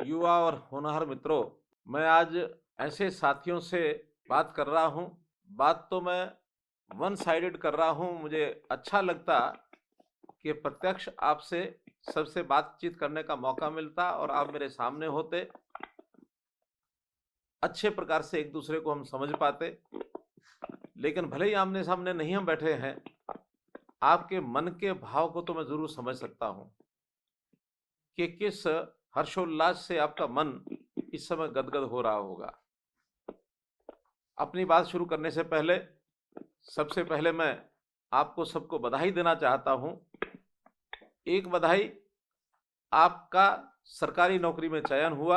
युवा और होनहार मित्रों, मैं आज ऐसे साथियों से बात कर रहा हूँ। बात तो मैं वन साइडेड कर रहा हूँ। मुझे अच्छा लगता कि प्रत्यक्ष आपसे सबसे बातचीत करने का मौका मिलता और आप मेरे सामने होते, अच्छे प्रकार से एक दूसरे को हम समझ पाते। लेकिन भले ही आमने सामने नहीं हम बैठे हैं, आपके मन के भाव को तो मैं जरूर समझ सकता हूँ कि किस हर्षोल्लास से आपका मन इस समय गदगद हो रहा होगा। अपनी बात शुरू करने से पहले सबसे पहले मैं आपको सबको बधाई देना चाहता हूं। एक बधाई, आपका सरकारी नौकरी में चयन हुआ,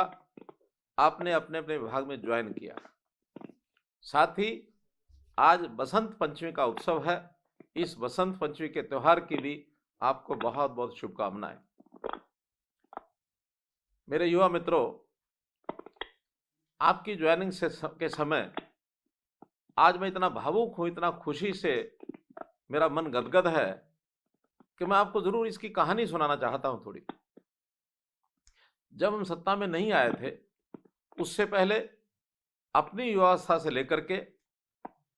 आपने अपने अपने विभाग में ज्वाइन किया। साथ ही आज बसंत पंचमी का उत्सव है। इस बसंत पंचमी के त्योहार की भी आपको बहुत बहुत शुभकामनाएं। मेरे युवा मित्रों, आपकी ज्वाइनिंग के समय आज मैं इतना भावुक हूं, इतना खुशी से मेरा मन गदगद है कि मैं आपको जरूर इसकी कहानी सुनाना चाहता हूं थोड़ी। जब हम सत्ता में नहीं आए थे, उससे पहले अपनी युवावस्था से लेकर के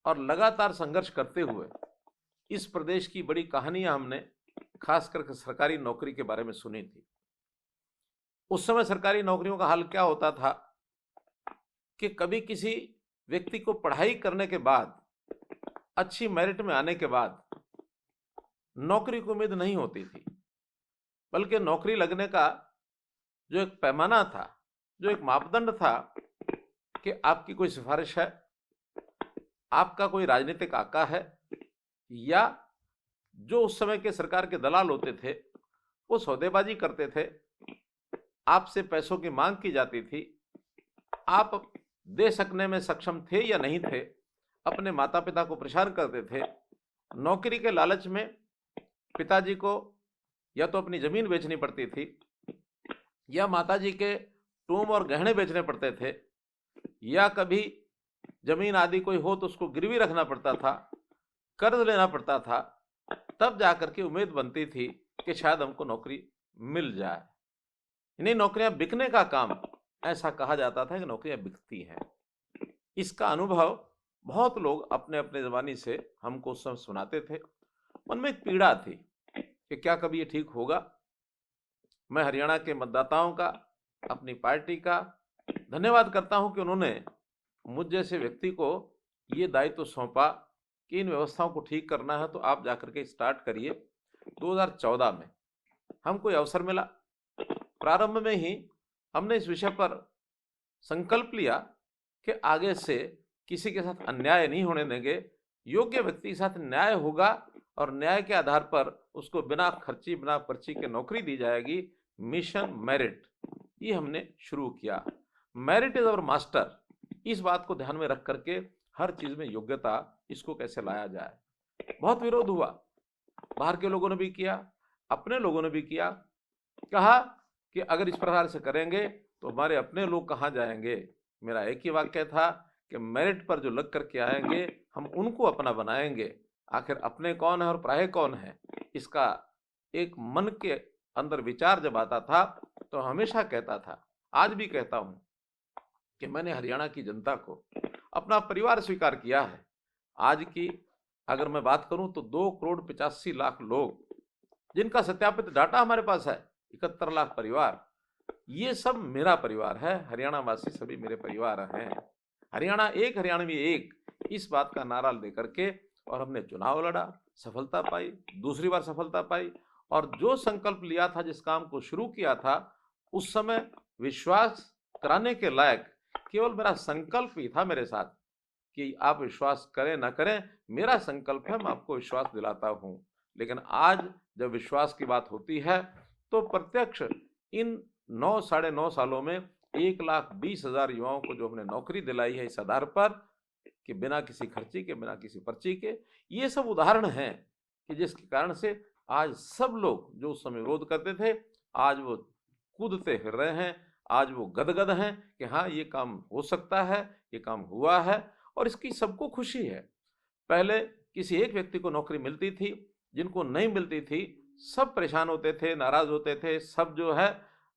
और लगातार संघर्ष करते हुए इस प्रदेश की बड़ी कहानियां हमने खास करके सरकारी नौकरी के बारे में सुनी थी। उस समय सरकारी नौकरियों का हाल क्या होता था कि कभी किसी व्यक्ति को पढ़ाई करने के बाद, अच्छी मेरिट में आने के बाद नौकरी की उम्मीद नहीं होती थी, बल्कि नौकरी लगने का जो एक पैमाना था, जो एक मापदंड था कि आपकी कोई सिफारिश है, आपका कोई राजनीतिक आका है, या जो उस समय के सरकार के दलाल होते थे वो सौदेबाजी करते थे, आपसे पैसों की मांग की जाती थी, आप दे सकने में सक्षम थे या नहीं थे, अपने माता पिता को परेशान करते थे। नौकरी के लालच में पिताजी को या तो अपनी जमीन बेचनी पड़ती थी या माताजी के टूम और गहने बेचने पड़ते थे, या कभी जमीन आदि कोई हो तो उसको गिरवी रखना पड़ता था, कर्ज लेना पड़ता था, तब जाकर के उम्मीद बनती थी कि शायद हमको नौकरी मिल जाए। इन्हीं नौकरियां बिकने का काम, ऐसा कहा जाता था कि नौकरियां बिकती हैं। इसका अनुभव बहुत लोग अपने अपने जबानी से हमको उस समय सुनाते थे। मन में एक पीड़ा थी कि क्या कभी ये ठीक होगा। मैं हरियाणा के मतदाताओं का, अपनी पार्टी का धन्यवाद करता हूं कि उन्होंने मुझ जैसे व्यक्ति को ये दायित्व सौंपा कि इन व्यवस्थाओं को ठीक करना है तो आप जाकर के स्टार्ट करिए। 2014 में हमको अवसर मिला। प्रारंभ में ही हमने इस विषय पर संकल्प लिया कि आगे से किसी के साथ अन्याय नहीं होने देंगे, योग्य व्यक्ति के साथ न्याय होगा और न्याय के आधार पर उसको बिना खर्ची बिना पर्ची के नौकरी दी जाएगी। मिशन मेरिट, ये हमने शुरू किया। Merit is our master. इस बात को ध्यान में रख करके हर चीज में योग्यता, इसको कैसे लाया जाए। बहुत विरोध हुआ, बाहर के लोगों ने भी किया, अपने लोगों ने भी किया। कहा कि अगर इस प्रकार से करेंगे तो हमारे अपने लोग कहाँ जाएंगे। मेरा एक ही वाक्य था कि मेरिट पर जो लग करके आएंगे हम उनको अपना बनाएंगे। आखिर अपने कौन है और पराये कौन है, इसका एक मन के अंदर विचार जब आता था तो हमेशा कहता था, आज भी कहता हूं कि मैंने हरियाणा की जनता को अपना परिवार स्वीकार किया है। आज की अगर मैं बात करूं तो 2,85,00,000 लोग, जिनका सत्यापित डाटा हमारे पास है, 71 लाख परिवार, ये सब मेरा परिवार है। हरियाणा वासी सभी मेरे परिवार हैं। हरियाणा एक, हरियाणवी एक, इस बात का नारा लेकर के और हमने चुनाव लड़ा, सफलता पाई, दूसरी बार सफलता पाई। और जो संकल्प लिया था, जिस काम को शुरू किया था, उस समय विश्वास कराने के लायक केवल मेरा संकल्प ही था मेरे साथ कि आप विश्वास करें ना करें, मेरा संकल्प है, मैं आपको विश्वास दिलाता हूं। लेकिन आज जब विश्वास की बात होती है तो प्रत्यक्ष इन 9 साढ़े 9 सालों में 1,20,000 युवाओं को जो हमने नौकरी दिलाई है, इस आधार पर कि बिना किसी खर्ची के, बिना किसी पर्ची के, ये सब उदाहरण हैं कि जिसके कारण से आज सब लोग जो उस समय विरोध करते थे, आज वो कूदते फिर रहे हैं, आज वो गदगद हैं कि हाँ, ये काम हो सकता है, ये काम हुआ है और इसकी सबको खुशी है। पहले किसी एक व्यक्ति को नौकरी मिलती थी, जिनको नहीं मिलती थी सब परेशान होते थे, नाराज होते थे, सब जो है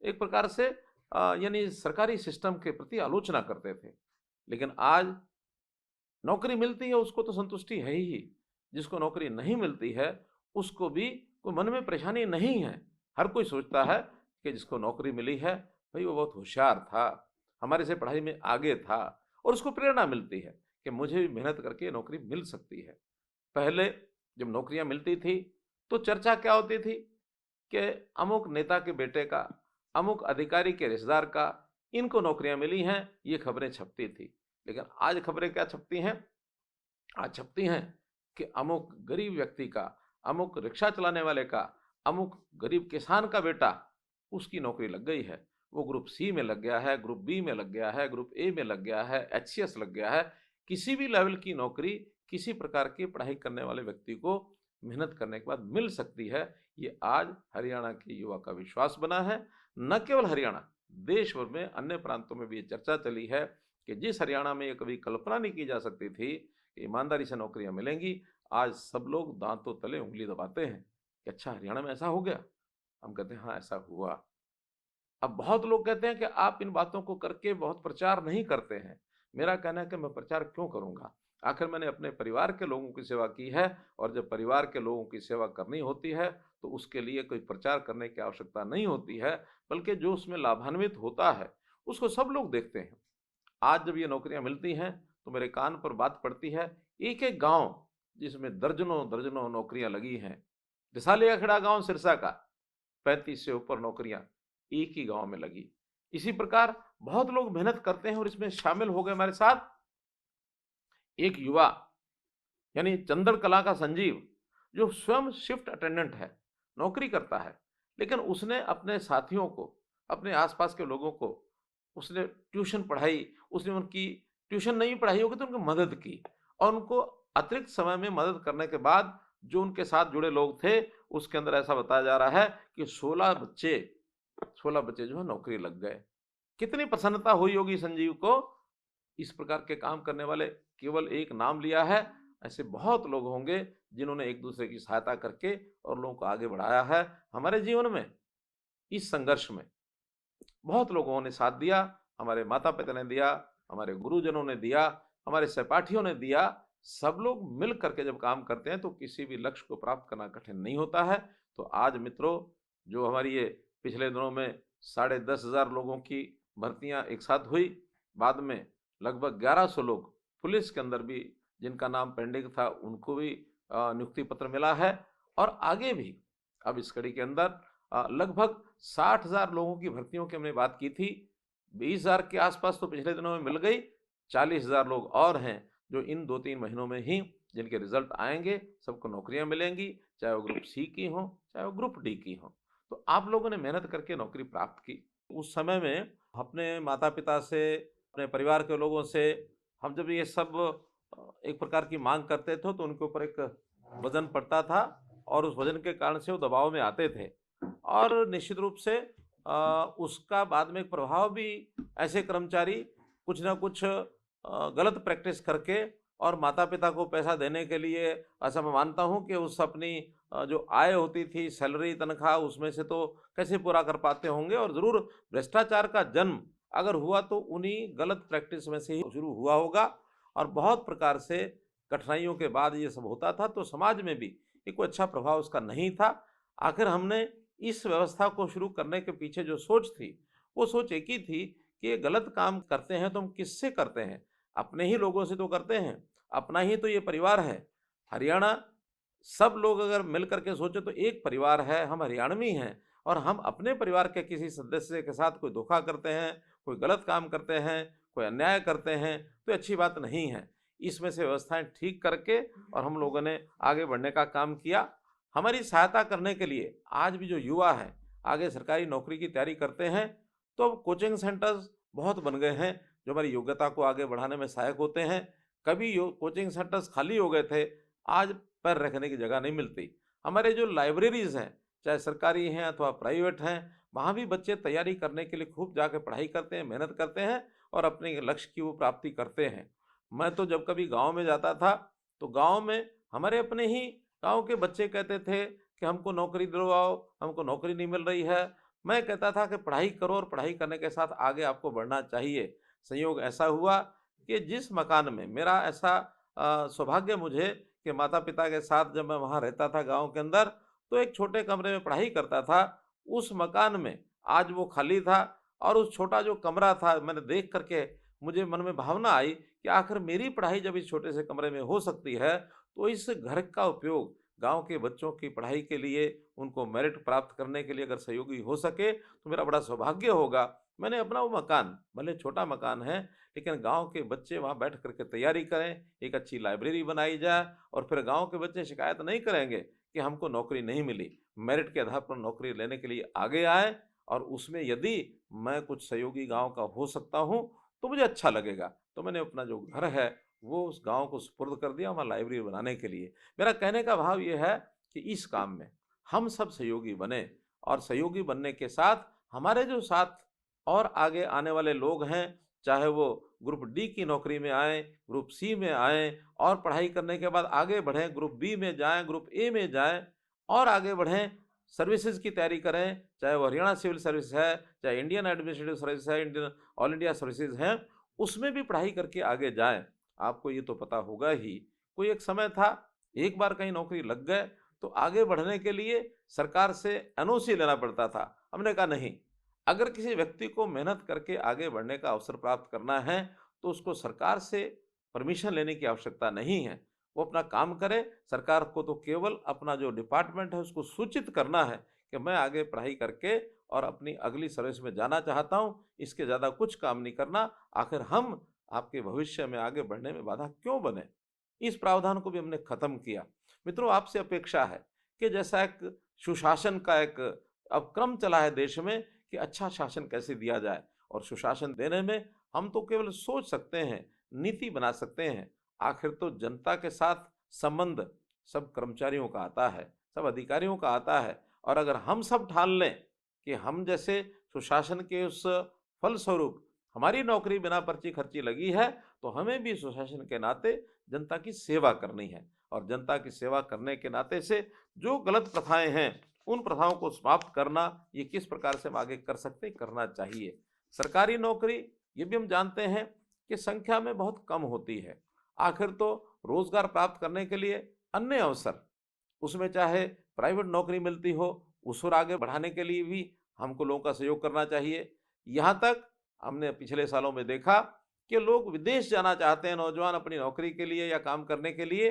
एक प्रकार से यानी सरकारी सिस्टम के प्रति आलोचना करते थे। लेकिन आज नौकरी मिलती है उसको तो संतुष्टि है ही, जिसको नौकरी नहीं मिलती है उसको भी कोई मन में परेशानी नहीं है। हर कोई सोचता है कि जिसको नौकरी मिली है भाई वो बहुत होशियार था, हमारे से पढ़ाई में आगे था, और उसको प्रेरणा मिलती है कि मुझे भी मेहनत करके नौकरी मिल सकती है। पहले जब नौकरियां मिलती थी तो चर्चा क्या होती थी कि अमुक नेता के बेटे का, अमुक अधिकारी के रिश्तेदार का, इनको नौकरियां मिली हैं, ये खबरें छपती थी। लेकिन आज खबरें क्या छपती हैं? आज छपती हैं कि अमुक गरीब व्यक्ति का, अमुक रिक्शा चलाने वाले का, अमुक गरीब किसान का बेटा, उसकी नौकरी लग गई है, वो ग्रुप सी में लग गया है, ग्रुप बी में लग गया है, ग्रुप ए में लग गया है, एचसीएस लग गया है। किसी भी लेवल की नौकरी किसी प्रकार की पढ़ाई करने वाले व्यक्ति को मेहनत करने के बाद मिल सकती है। ये आज हरियाणा के युवा का विश्वास बना है। न केवल हरियाणा, देश भर में अन्य प्रांतों में भी ये चर्चा चली है कि जिस हरियाणा में ये कभी कल्पना नहीं की जा सकती थी कि ईमानदारी से नौकरियां मिलेंगी, आज सब लोग दांतों तले उंगली दबाते हैं कि अच्छा हरियाणा में ऐसा हो गया। हम कहते हैं हाँ ऐसा हुआ। अब बहुत लोग कहते हैं कि आप इन बातों को करके बहुत प्रचार नहीं करते हैं। मेरा कहना है कि मैं प्रचार क्यों करूंगा? आखिर मैंने अपने परिवार के लोगों की सेवा की है, और जब परिवार के लोगों की सेवा करनी होती है तो उसके लिए कोई प्रचार करने की आवश्यकता नहीं होती है, बल्कि जो उसमें लाभान्वित होता है उसको सब लोग देखते हैं। आज जब ये नौकरियां मिलती हैं तो मेरे कान पर बात पड़ती है, एक एक गांव जिसमें दर्जनों दर्जनों नौकरियां लगी हैं। रिसालिया खेड़ा गांव सिरसा का, 35 से ऊपर नौकरियां एक ही गांव में लगी। इसी प्रकार बहुत लोग मेहनत करते हैं और इसमें शामिल हो गए हमारे साथ। एक युवा यानी चंदन कला का संजीव, जो स्वयं शिफ्ट अटेंडेंट है, नौकरी करता है, लेकिन उसने अपने साथियों को, अपने आसपास के लोगों को उसने ट्यूशन पढ़ाई। उसने उनकी ट्यूशन नहीं पढ़ाई होगी तो उनकी मदद की, और उनको अतिरिक्त समय में मदद करने के बाद जो उनके साथ जुड़े लोग थे उसके अंदर ऐसा बताया जा रहा है कि 16 बच्चे जो है नौकरी लग गए। कितनी प्रसन्नता हुई होगी संजीव को। इस प्रकार के काम करने वाले केवल एक नाम लिया है, ऐसे बहुत लोग होंगे जिन्होंने एक दूसरे की सहायता करके और लोगों को आगे बढ़ाया है। हमारे जीवन में इस संघर्ष में बहुत लोगों ने साथ दिया, हमारे माता पिता ने दिया, हमारे गुरुजनों ने दिया, हमारे सहपाठियों ने दिया। सब लोग मिल करके जब काम करते हैं तो किसी भी लक्ष्य को प्राप्त करना कठिन नहीं होता है। तो आज मित्रों, जो हमारी ये पिछले दिनों में 10,500 लोगों की भर्तियां एक साथ हुई, बाद में लगभग 1100 लोग पुलिस के अंदर भी जिनका नाम पेंडिंग था उनको भी नियुक्ति पत्र मिला है। और आगे भी अब इस कड़ी के अंदर लगभग 60,000 लोगों की भर्तियों की हमने बात की थी। 20,000 के आसपास तो पिछले दिनों में मिल गई। 40,000 लोग और हैं जो इन 2-3 महीनों में ही जिनके रिजल्ट आएंगे, सबको नौकरियां मिलेंगी, चाहे वो ग्रुप सी की हो, चाहे वो ग्रुप डी की हो। तो आप लोगों ने मेहनत करके नौकरी प्राप्त की। उस समय में अपने माता पिता से, अपने परिवार के लोगों से हम जब ये सब एक प्रकार की मांग करते थे तो उनके ऊपर एक वजन पड़ता था, और उस वजन के कारण से वो दबाव में आते थे, और निश्चित रूप से उसका बाद में एक प्रभाव भी, ऐसे कर्मचारी कुछ ना कुछ गलत प्रैक्टिस करके और माता पिता को पैसा देने के लिए, ऐसा मैं मानता हूँ कि उस अपनी जो आय होती थी, सैलरी, तनख्वाह, उसमें से तो कैसे पूरा कर पाते होंगे। और ज़रूर भ्रष्टाचार का जन्म अगर हुआ तो उन्हीं गलत प्रैक्टिस में से ही शुरू हुआ होगा, और बहुत प्रकार से कठिनाइयों के बाद ये सब होता था। तो समाज में भी एक कोई अच्छा प्रभाव उसका नहीं था। आखिर हमने इस व्यवस्था को शुरू करने के पीछे जो सोच थी, वो सोच एक ही थी कि ये गलत काम करते हैं तो हम किससे करते हैं? अपने ही लोगों से तो करते हैं, अपना ही तो ये परिवार है। हरियाणा, सब लोग अगर मिल करके सोचे तो एक परिवार है, हम हरियाणवी हैं। और हम अपने परिवार के किसी सदस्य के साथ कोई धोखा करते हैं, कोई गलत काम करते हैं, कोई अन्याय करते हैं तो अच्छी बात नहीं है। इसमें से व्यवस्थाएं ठीक करके और हम लोगों ने आगे बढ़ने का काम किया। हमारी सहायता करने के लिए आज भी जो युवा हैं आगे सरकारी नौकरी की तैयारी करते हैं, तो अब कोचिंग सेंटर्स बहुत बन गए हैं जो हमारी योग्यता को आगे बढ़ाने में सहायक होते हैं। कभी कोचिंग सेंटर्स खाली हो गए थे, आज पैर रखने की जगह नहीं मिलती। हमारे जो लाइब्रेरीज़ हैं, चाहे सरकारी हैं अथवा प्राइवेट हैं, वहाँ भी बच्चे तैयारी करने के लिए खूब जाके पढ़ाई करते हैं, मेहनत करते हैं और अपने लक्ष्य की वो प्राप्ति करते हैं। मैं तो जब कभी गांव में जाता था तो गांव में हमारे अपने ही गांव के बच्चे कहते थे कि हमको नौकरी दिलवाओ, हमको नौकरी नहीं मिल रही है। मैं कहता था कि पढ़ाई करो और पढ़ाई करने के साथ आगे आपको बढ़ना चाहिए। संयोग ऐसा हुआ कि जिस मकान में मेरा ऐसा सौभाग्य मुझे कि माता-पिता के साथ जब मैं वहाँ रहता था गाँव के अंदर, तो एक छोटे कमरे में पढ़ाई करता था। उस मकान में आज वो खाली था और उस छोटा जो कमरा था, मैंने देख कर के मुझे मन में भावना आई कि आखिर मेरी पढ़ाई जब इस छोटे से कमरे में हो सकती है, तो इस घर का उपयोग गाँव के बच्चों की पढ़ाई के लिए, उनको मेरिट प्राप्त करने के लिए अगर सहयोगी हो सके, तो मेरा बड़ा सौभाग्य होगा। मैंने अपना वो मकान, भले छोटा मकान है, लेकिन गाँव के बच्चे वहाँ बैठ कर के तैयारी करें, एक अच्छी लाइब्रेरी बनाई जाए और फिर गाँव के बच्चे शिकायत नहीं करेंगे कि हमको नौकरी नहीं मिली। मेरिट के आधार पर नौकरी लेने के लिए आगे आएँ और उसमें यदि मैं कुछ सहयोगी गाँव का हो सकता हूँ, तो मुझे अच्छा लगेगा। तो मैंने अपना जो घर है, वो उस गाँव को सुपुर्द कर दिया वहाँ लाइब्रेरी बनाने के लिए। मेरा कहने का भाव ये है कि इस काम में हम सब सहयोगी बने और सहयोगी बनने के साथ हमारे जो साथ और आगे आने वाले लोग हैं, चाहे वो ग्रुप डी की नौकरी में आएँ, ग्रुप सी में आएँ और पढ़ाई करने के बाद आगे बढ़ें, ग्रुप बी में जाएँ, ग्रुप ए में जाएँ और आगे बढ़ें, सर्विसेज़ की तैयारी करें, चाहे वो हरियाणा सिविल सर्विस है, चाहे इंडियन एडमिनिस्ट्रेटिव सर्विस है, इंडियन ऑल इंडिया सर्विसेज़ हैं, उसमें भी पढ़ाई करके आगे जाएँ। आपको ये तो पता होगा ही, कोई एक समय था, एक बार कहीं नौकरी लग गए, तो आगे बढ़ने के लिए सरकार से एनओसी लेना पड़ता था। हमने कहा नहीं, अगर किसी व्यक्ति को मेहनत करके आगे बढ़ने का अवसर प्राप्त करना है, तो उसको सरकार से परमिशन लेने की आवश्यकता नहीं है। वो अपना काम करे, सरकार को तो केवल अपना जो डिपार्टमेंट है उसको सूचित करना है कि मैं आगे पढ़ाई करके और अपनी अगली सर्विस में जाना चाहता हूँ, इसके ज़्यादा कुछ काम नहीं करना। आखिर हम आपके भविष्य में आगे बढ़ने में बाधा क्यों बने? इस प्रावधान को भी हमने खत्म किया। मित्रों, आपसे अपेक्षा है कि जैसा एक सुशासन का एक अब क्रम चला है देश में कि अच्छा शासन कैसे दिया जाए और सुशासन देने में हम तो केवल सोच सकते हैं, नीति बना सकते हैं। आखिर तो जनता के साथ संबंध सब कर्मचारियों का आता है, सब अधिकारियों का आता है और अगर हम सब ठान लें कि हम जैसे सुशासन के उस फलस्वरूप हमारी नौकरी बिना पर्ची खर्ची लगी है, तो हमें भी सुशासन के नाते जनता की सेवा करनी है और जनता की सेवा करने के नाते से जो गलत प्रथाएं हैं, उन प्रथाओं को समाप्त करना, ये किस प्रकार से हम आगे कर सकते हैं, करना चाहिए। सरकारी नौकरी, ये भी हम जानते हैं कि संख्या में बहुत कम होती है। आखिर तो रोजगार प्राप्त करने के लिए अन्य अवसर, उसमें चाहे प्राइवेट नौकरी मिलती हो, उस ओर आगे बढ़ाने के लिए भी हमको लोगों का सहयोग करना चाहिए। यहाँ तक हमने पिछले सालों में देखा कि लोग विदेश जाना चाहते हैं नौजवान अपनी नौकरी के लिए या काम करने के लिए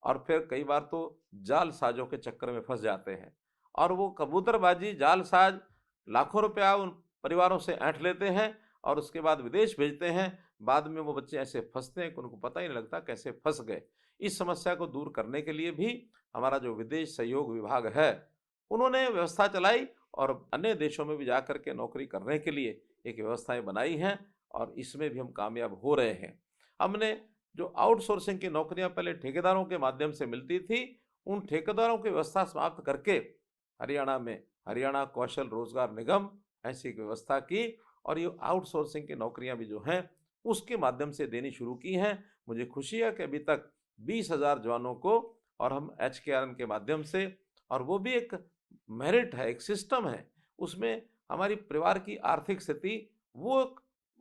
और फिर कई बार तो जालसाजों के चक्कर में फंस जाते हैं और वो कबूतरबाजी जालसाज लाखों रुपया उन परिवारों से ऐंठ लेते हैं और उसके बाद विदेश भेजते हैं। बाद में वो बच्चे ऐसे फंसते हैं कि उनको पता ही नहीं लगता कैसे फंस गए। इस समस्या को दूर करने के लिए भी हमारा जो विदेश सहयोग विभाग है, उन्होंने व्यवस्था चलाई और अन्य देशों में भी जाकर के नौकरी करने के लिए एक व्यवस्थाएं बनाई हैं और इसमें भी हम कामयाब हो रहे हैं। हमने जो आउटसोर्सिंग की नौकरियां पहले ठेकेदारों के माध्यम से मिलती थी, उन ठेकेदारों की व्यवस्था समाप्त करके हरियाणा में हरियाणा कौशल रोजगार निगम ऐसी एक व्यवस्था की और ये आउटसोर्सिंग की नौकरियां भी जो हैं उसके माध्यम से देनी शुरू की हैं। मुझे खुशी है कि अभी तक 20,000 जवानों को और हम HKRN के माध्यम से, और वो भी एक मेरिट है, एक सिस्टम है, उसमें हमारी परिवार की आर्थिक स्थिति वो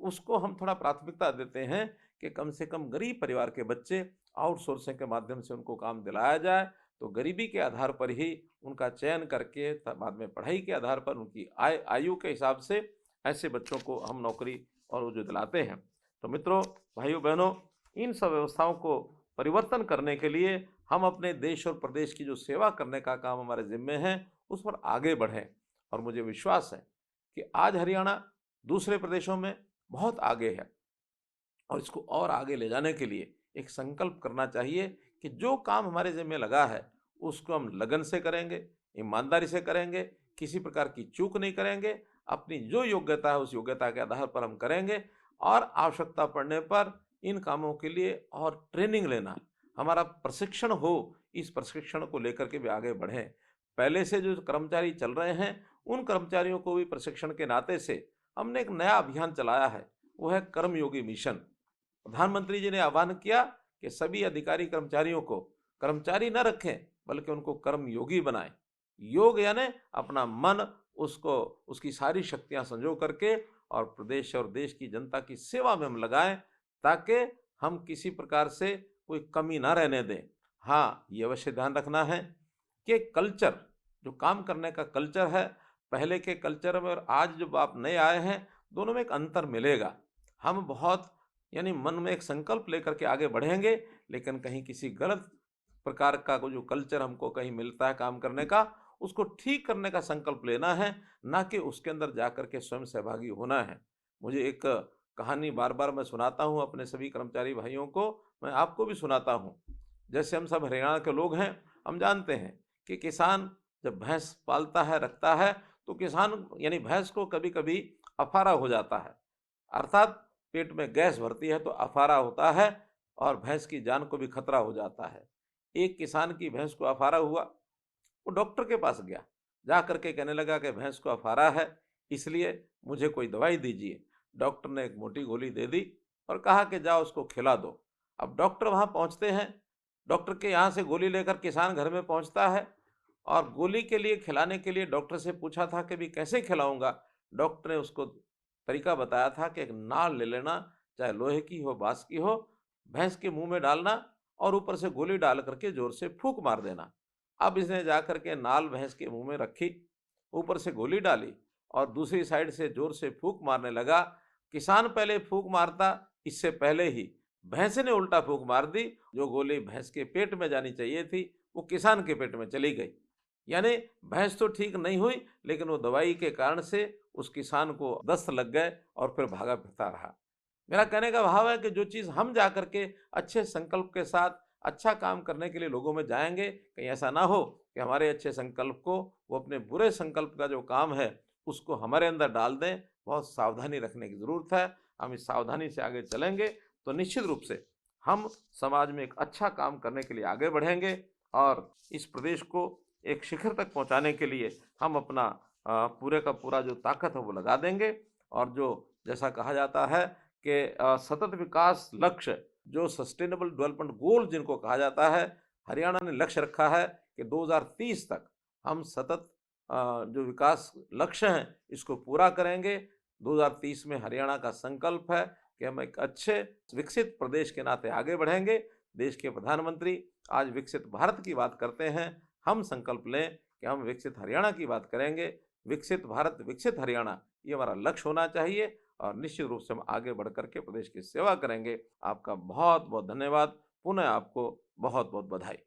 उसको हम थोड़ा प्राथमिकता देते हैं कि कम से कम गरीब परिवार के बच्चे आउटसोर्सिंग के माध्यम से उनको काम दिलाया जाए, तो गरीबी के आधार पर ही उनका चयन करके बाद में पढ़ाई के आधार पर उनकी आयु के हिसाब से ऐसे बच्चों को हम नौकरी और वो जो दिलाते हैं। तो मित्रों, भाइयों बहनों, इन सब व्यवस्थाओं को परिवर्तन करने के लिए हम अपने देश और प्रदेश की जो सेवा करने का काम हमारे जिम्मे है, उस पर आगे बढ़ें और मुझे विश्वास है कि आज हरियाणा दूसरे प्रदेशों में बहुत आगे है और इसको और आगे ले जाने के लिए एक संकल्प करना चाहिए कि जो काम हमारे ज़िम्मे लगा है उसको हम लगन से करेंगे, ईमानदारी से करेंगे, किसी प्रकार की चूक नहीं करेंगे, अपनी जो योग्यता है उस योग्यता के आधार पर हम करेंगे और आवश्यकता पड़ने पर इन कामों के लिए और ट्रेनिंग लेना, हमारा प्रशिक्षण हो, इस प्रशिक्षण को लेकर के भी आगे बढ़ें। पहले से जो कर्मचारी चल रहे हैं, उन कर्मचारियों को भी प्रशिक्षण के नाते से हमने एक नया अभियान चलाया है, वो है कर्मयोगी मिशन। प्रधानमंत्री जी ने आह्वान किया कि सभी अधिकारी कर्मचारियों को कर्मचारी न रखें बल्कि उनको कर्मयोगी बनाएं। योग यानी अपना मन, उसको उसकी सारी शक्तियां संजो करके और प्रदेश और देश की जनता की सेवा में हम लगाएं, ताकि हम किसी प्रकार से कोई कमी ना रहने दें। हाँ, ये अवश्य ध्यान रखना है कि कल्चर, जो काम करने का कल्चर है, पहले के कल्चर में और आज जब आप नए आए हैं, दोनों में एक अंतर मिलेगा। हम बहुत यानी मन में एक संकल्प लेकर के आगे बढ़ेंगे, लेकिन कहीं किसी गलत प्रकार का जो कल्चर हमको कहीं मिलता है काम करने का, उसको ठीक करने का संकल्प लेना है, ना कि उसके अंदर जा कर के स्वयं सहभागी होना है। मुझे एक कहानी बार-बार मैं सुनाता हूँ अपने सभी कर्मचारी भाइयों को, मैं आपको भी सुनाता हूँ। जैसे हम सब हरियाणा के लोग हैं, हम जानते हैं कि किसान जब भैंस पालता है, रखता है, तो किसान यानी भैंस को कभी-कभी अफारा हो जाता है। अर्थात पेट में गैस भरती है तो अफारा होता है और भैंस की जान को भी खतरा हो जाता है। एक किसान की भैंस को अफारा हुआ, वो डॉक्टर के पास गया, जा करके कहने लगा कि भैंस को अफारा है, इसलिए मुझे कोई दवाई दीजिए। डॉक्टर ने एक मोटी गोली दे दी और कहा कि जाओ उसको खिला दो। अब डॉक्टर वहाँ पहुँचते हैं, डॉक्टर के यहाँ से गोली लेकर किसान घर में पहुँचता है और गोली के लिए खिलाने के लिए डॉक्टर से पूछा था कि भी कैसे खिलाऊंगा। डॉक्टर ने उसको तरीका बताया था कि एक नाल ले लेना, चाहे लोहे की हो बांस की हो, भैंस के मुंह में डालना और ऊपर से गोली डाल करके जोर से फूंक मार देना। अब इसने जा करके नाल भैंस के मुंह में रखी, ऊपर से गोली डाली और दूसरी साइड से जोर से फूंक मारने लगा। किसान पहले फूंक मारता, इससे पहले ही भैंस ने उल्टा फूंक मार दी। जो गोली भैंस के पेट में जानी चाहिए थी, वो किसान के पेट में चली गई। यानी भैंस तो ठीक नहीं हुई, लेकिन वो दवाई के कारण से उस किसान को दस्त लग गए और फिर भागा फिरता रहा। मेरा कहने का भाव है कि जो चीज़ हम जा करके अच्छे संकल्प के साथ अच्छा काम करने के लिए लोगों में जाएंगे, कहीं ऐसा ना हो कि हमारे अच्छे संकल्प को वो अपने बुरे संकल्प का जो काम है उसको हमारे अंदर डाल दें। बहुत सावधानी रखने की ज़रूरत है। हम इस सावधानी से आगे चलेंगे तो निश्चित रूप से हम समाज में एक अच्छा काम करने के लिए आगे बढ़ेंगे और इस प्रदेश को एक शिखर तक पहुंचाने के लिए हम अपना पूरे का पूरा जो ताकत है वो लगा देंगे। और जो जैसा कहा जाता है कि सतत विकास लक्ष्य, जो सस्टेनेबल डेवलपमेंट गोल जिनको कहा जाता है, हरियाणा ने लक्ष्य रखा है कि 2030 तक हम सतत जो विकास लक्ष्य हैं इसको पूरा करेंगे। 2030 में हरियाणा का संकल्प है कि हम एक अच्छे विकसित प्रदेश के नाते आगे बढ़ेंगे। देश के प्रधानमंत्री आज विकसित भारत की बात करते हैं, हम संकल्प लें कि हम विकसित हरियाणा की बात करेंगे। विकसित भारत, विकसित हरियाणा, ये हमारा लक्ष्य होना चाहिए और निश्चित रूप से हम आगे बढ़ करके प्रदेश की सेवा करेंगे। आपका बहुत बहुत धन्यवाद। पुनः आपको बहुत बहुत बधाई।